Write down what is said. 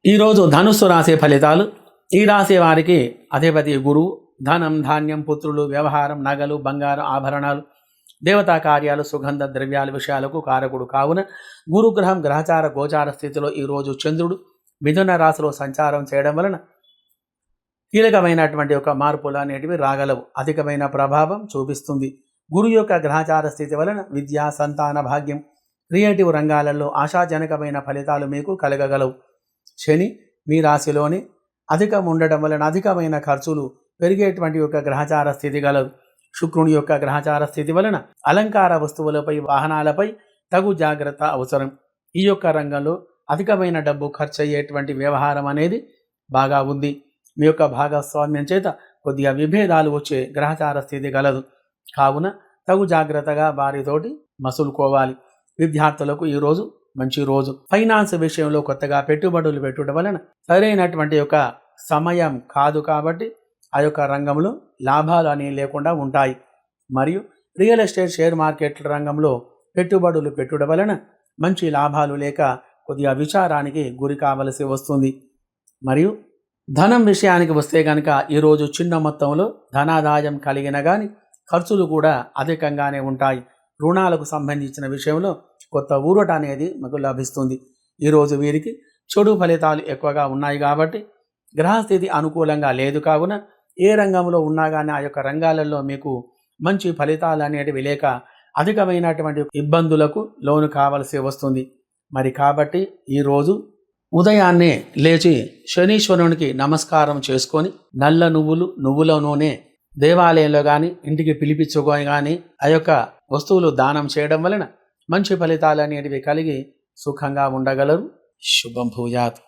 ఈరోజు ధనుస్సు రాశి ఫలితాలు. ఈ రాశి వారికి అధిపతి గురువు. ధనం, ధాన్యం, పుత్రులు, వ్యవహారం, నగలు, బంగారం, ఆభరణాలు, దేవతా కార్యాలు, సుగంధ ద్రవ్యాల విషయాలకు కారకుడు కావున గురుగ్రహం గ్రహచార గోచార స్థితిలో ఈరోజు చంద్రుడు మిథున రాశిలో సంచారం చేయడం వలన కీలకమైనటువంటి ఒక మార్పులు అనేటివి రాగలవు. అధికమైన ప్రభావం చూపిస్తుంది. గురు యొక్క గ్రహచార స్థితి వలన విద్యా, సంతాన భాగ్యం, క్రియేటివ్ రంగాలలో ఆశాజనకమైన ఫలితాలు మీకు కలగగలవు. శని మీ రాశిలోని అధికం ఉండడం వలన అధికమైన ఖర్చులు పెరిగేటువంటి యొక్క గ్రహచార స్థితి గలదు. శుక్రుని యొక్క గ్రహచార స్థితి వలన అలంకార వస్తువులపై, వాహనాలపై తగు జాగ్రత్త అవసరం. ఈ యొక్క రంగంలో అధికమైన డబ్బు ఖర్చు అయ్యేటువంటి వ్యవహారం అనేది బాగా ఉంది. మీ యొక్క భాగస్వామ్యం చేత కొద్దిగా విభేదాలు వచ్చే గ్రహచార స్థితి గలదు. కావున తగు జాగ్రత్తగా వారితోటి మసులుకోవాలి. విద్యార్థులకు ఈరోజు మంచి రోజు. ఫైనాన్స్ విషయంలో కొత్తగా పెట్టుబడులు పెట్టడం వలన సరైనటువంటి యొక్క సమయం కాదు కాబట్టి ఆ యొక్క రంగంలో లాభాలు అనేవి లేకుండా ఉంటాయి. మరియు రియల్ ఎస్టేట్, షేర్ మార్కెట్ రంగంలో పెట్టుబడులు పెట్టడం వలన మంచి లాభాలు లేక కొద్దిగా విచారానికి గురి కావలసి వస్తుంది. మరియు ధనం విషయానికి వస్తే కనుక ఈరోజు చిన్న మొత్తంలో ధనాదాయం కలిగిన కానీ ఖర్చులు కూడా అధికంగానే ఉంటాయి. రుణాలకు సంబంధించిన విషయంలో కొత్త ఊరట అనేది మీకు లభిస్తుంది. ఈరోజు వీరికి చెడు ఫలితాలు ఎక్కువగా ఉన్నాయి కాబట్టి గ్రహస్థితి అనుకూలంగా లేదు. కావున ఏ రంగంలో ఉన్నా కానీ ఆ యొక్క రంగాలలో మీకు మంచి ఫలితాలు అనేటివి లేక అధికమైనటువంటి ఇబ్బందులకు లోను కావలసి వస్తుంది. మరి కాబట్టి ఈరోజు ఉదయాన్నే లేచి శనీశ్వరునికి నమస్కారం చేసుకొని నల్ల నువ్వుల నూనె దేవాలయంలో కానీ ఇంటికి పిలిపించుకొని కానీ ఆ యొక్క వస్తువులు దానం చేయడం వలన మంచి ఫలితాలు అనేటివి కలిగి సుఖంగా ఉండగలరు. శుభం భూయాత్.